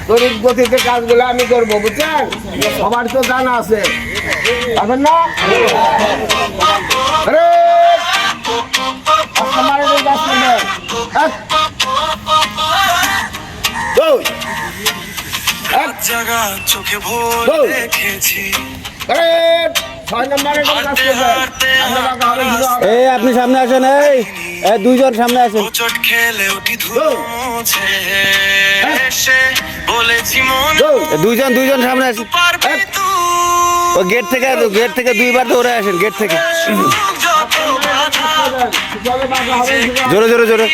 তড়িৎ গতিতে কাজগুলো আমি করবো, বুঝছেন? সবার তো জানা আছে, পাবেন না? চোখে ভোর দেখেছি। এই আপনি সামনে আসেন, এই দুইজন সামনে আসেন। চোট খেলে উঠি ধুছে বলেছি মন দুইজন সামনে আসেন। ও গেট থেকে দুইবার দৌড়ে আসেন, গেট থেকে। জোরে জোরে জোরে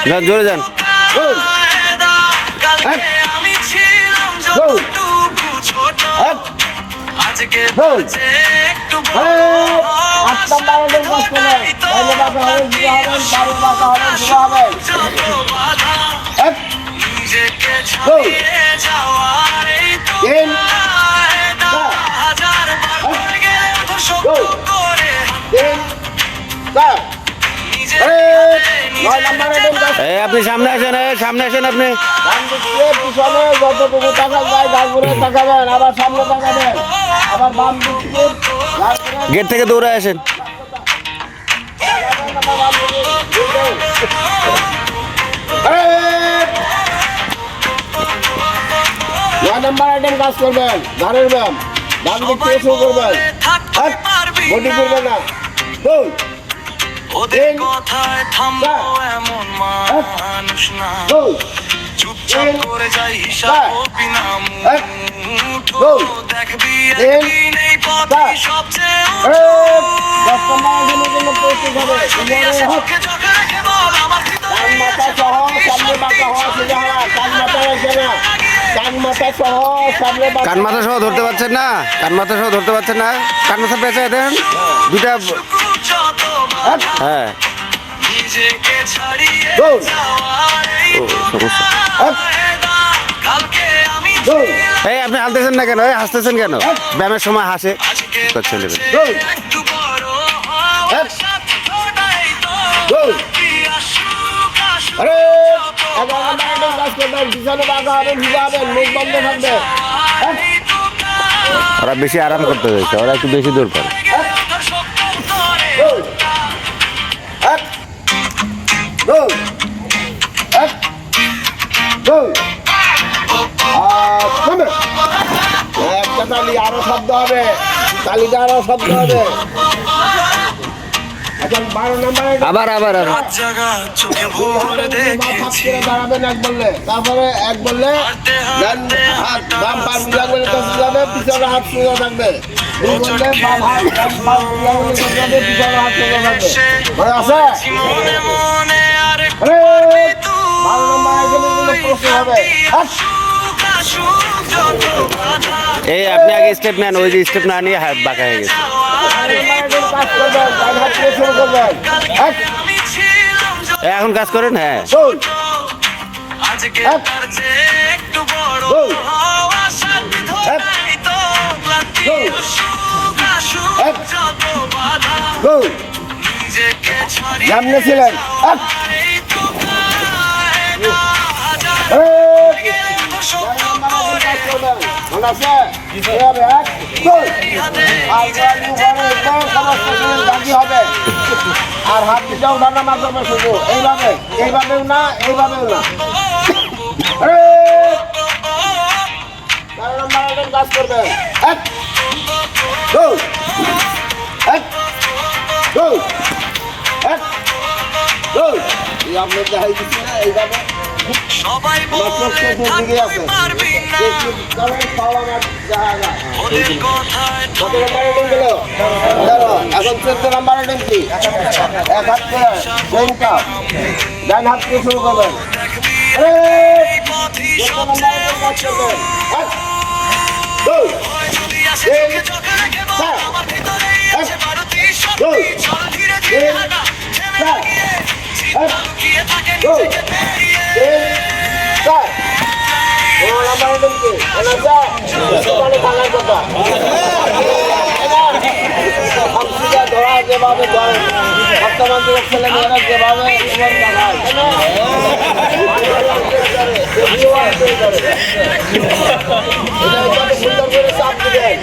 যান, জোরে যান। আমি ছিলাম যতটুকু ছোট, আজকে বলছে একটু নিজেকে ছাড়িয়ে যাওয়ার এই তো হাজার বার গেলে তো সত্য করে এই আপনি সামনে আসেন, সামনে আসেন আপনি। পিছনে যতটুকু টাকা যায় গাছগুলো তাকাবেন, আবার সামনে তাকাবেন, আবার বাম দিকে গেট থেকে দৌড়ে আসেন। নয় নাম্বার আইটেম কাজ করবেন, ধারের ব্যায়াম, ডান দিক থেকে শুরু করবেন, বডি করবেন না। ওদের কথায় থামবো এমন মানুষ না, চুপচাপ করে যাই হিসাব বিনাম। দেখবি একদিন এই পথে সবচেয়ে কান মাথা সহ ধরতে পারছেন না, কান মাথা সহ ধরতে পারছেন না, কান মাথা পেঁচায় দেন দুটা। হ্যাঁ নিজেকে ছাড়িয়ে এই আপনি হাসতেছেন না কেন, হাসতেছেন কেন? ব্যায়ামের সময় হাসে ছেলে। ওরা বেশি আরাম করতে হয়েছে, ওরা একটু বেশি দূর করে। একটা তালি আরো শব্দ হবে, তালিটা আরো শব্দ হবে। আবার আবার দাঁড়াবেন এক বললে, তারপরে এক বললে বাম পাশ যাবে, পিছনে হাত সোজা থাকবে। দুই বললে বাম হাত পিছনে হাত সোজা থাকবে। মনে আছে? 12 নম্বর আইটেমে প্রশ্ন হবে। এই আপনি আগে স্টেপ নেন, ওই যে স্টেপ না নিয়ে হাত বাঁকা হয়ে গেছে। এখন কাজ করেন। হ্যাঁ সামনে ছিলেন। আর হাত দিতেও ডানা মাধ্যমে শুধু এইভাবে, এইভাবেও না, এইভাবেও না। কাজ করবেন। আপনি দেখাই দিচ্ছি না, এইভাবে সবাই এখন 14 নাম্বার আইটেম কি? এক হাত ডান হাত দিয়ে শুরু করবেন। যেভাবে বর্তমান যুগের ছেলেমেয়েরা যেভাবে সুন্দর করে চাপ দিবেন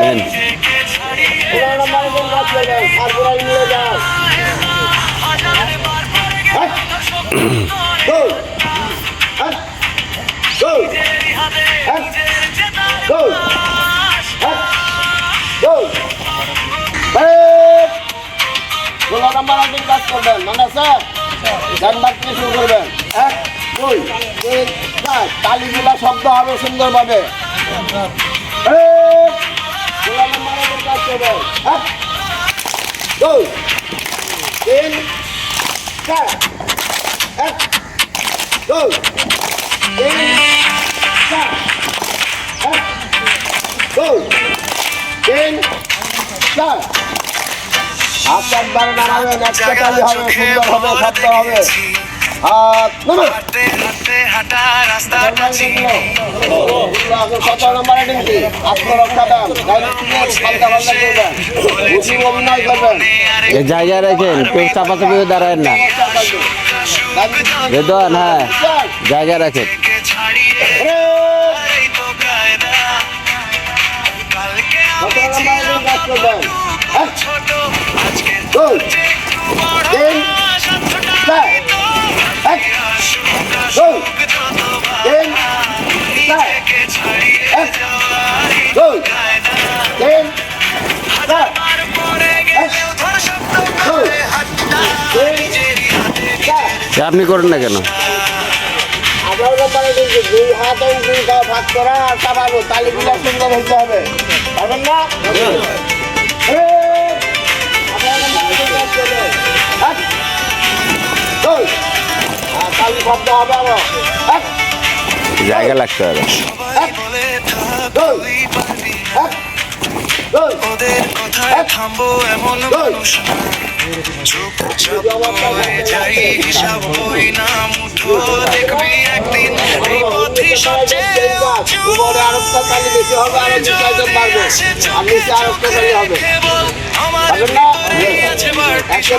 মেন কাজ করবেন মানে আছে গান বাজতে শুরু করবেন 1 2 3 4 তালিগুলা শব্দ হবে সুন্দরভাবে কাজ করবেন 1 2 3 4 1 2 3 4 1 2 3 4 হাত একবার নামাবেন একটা তালি হবে সুন্দর হবে শব্দ হবে হাত নামান কত নম্বরে ডিঙ্কি আত্মরক্ষা দেন পাল্টা পাল্টা করবেন মুসলিম অভিনয় করবেন এই জায়গায় রাখেন কেউ চাপাচাপি দাঁড়ায় না বেদন হ্যাঁ জায়গায় রাখেন কত নম্বরে কাজ করবেন 1 2 3 4 1 2 3 4 1 2 3 4 আপনি করেন না কেন আপনার ব্যাপারে কিন্তু 2 হাত এবং 2 পা ভাগ করা আর চাপাবো তালিগুলা সুন্দর হইতে হবে পারবেন না তালি শব্দ হবে আমার জায়গা লাগতে হবে ওদের কথায় থামবো এমন মানুষ চুপচাপ হয়ে যাই হিসাব হই না মুঠো দেখবি একদিন এই পথই সবচেয়ে উপরে আরেকটা তালি বেশি হবে আর দুইজন পারবে আপনি আরেকটা তালি হবে পারবেন না একটা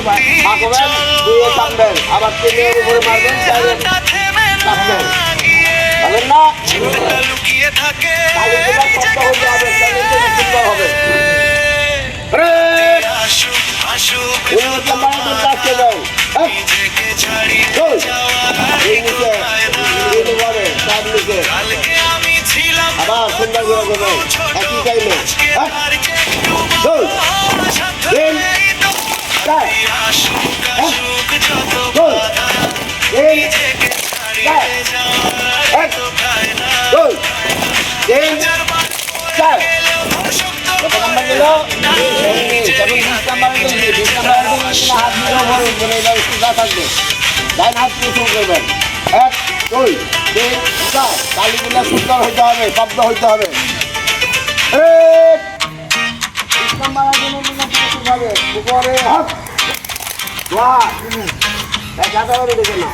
মাখবেন দুয়ে থামবেন আবার তিনের উপরে মারবেন চারে থামবেন পারবেন না লুকিয়ে থাকে তালিগুলো শব্দ হইতে হবে তালিগুলো সুন্দর হবে আসুক আসুক কাজ করবেন নিজেকে ছাড়িয়ে এই নিচে উপরে তার নিচে কালকে আমি ছিলাম আবার সুন্দর করে করবেন একই টাইমে 2 3 4 আসুক আসুক যত 2 3 4 1 2 3 4 কত নাম্বার গেল 20 নাম্বার গেল 20 নাম্বার হাত দিয়ে ভরুন বলে এটা সুদা থাকবে ডান হাত দিয়ে শুরু করবেন 1 2 3 4 তালিগুলা সুন্দর হইতে হবে শব্দ হইতে হবে 20 নাম্বার হবে উপরে হাত বাহ একাটা করে দেখে না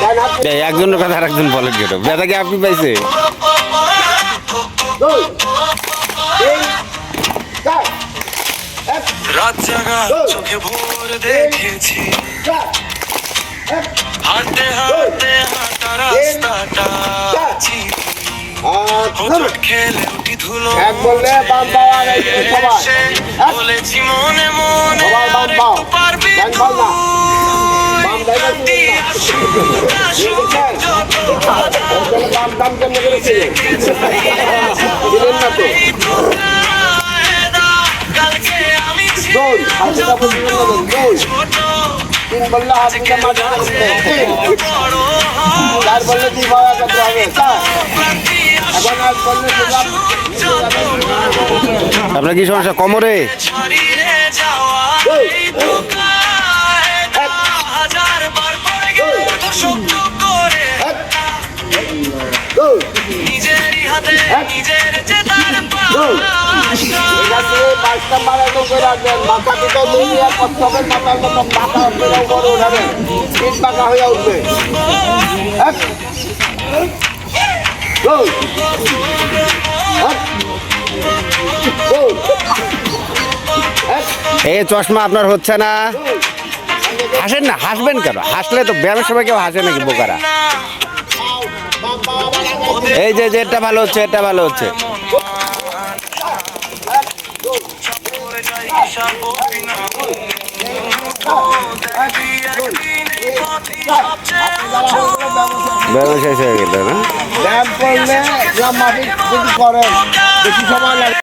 ডান হাত এই একজনের কথা আরেকজন বলেন কেন ব্যথা কি আপনি পাইছে 2 3 4 1 রাত জাগা চোখে ভোর দেখেছি 4 1 হাঁটতে হাঁটতে হাঁটা রাস্তাটা হোঁচট খেলে উঠি ধুলো এক বললে বাম পাও আগে সবাই বলেছি মনে মনে সবাই বাম আর পাও একটু পারবি ডান বল না বাম দাইবা বাম দাম কেমন করেছে দিলেন না তো কালকে আমি দৌড় হাতটা বুঝিয়ে নেবেন দৌড় 3 বললে হাতটা মাঝে রাখবেন 4 বললে 2 পাওয়া করতে হবে 4 এখন 1 বললে আপনার কি সমস্যা কোমরে ছাড়িয়ে যাওয়া এই ধোঁকায় হাজারবার পড়ে গেলে তো সহ্য করে নিজেরই হাতে নিজের জেতার পাশ পাঁচটা মারা করে রাখবেন মাথা পিঠে দিয়ে প্রথমে মাথার মতো পাকা উপরে উপরে উঠাবেন পিঠ পাকা হয়ে উঠবে Go! এই চশমা আপনার হচ্ছে না, হাসেন না, হাসবেন কেন? হাসলে তো ব্যায়ামের সময় কেউ হাসে নাকি বোকারা? এই যে যে এটা ভালো হচ্ছে, এটা ভালো হচ্ছে। ব্যায়াম শেষ হয়ে গেল না? ব্যায়াম করলে মাফিক যদি করেন বেশি সময় লাগে।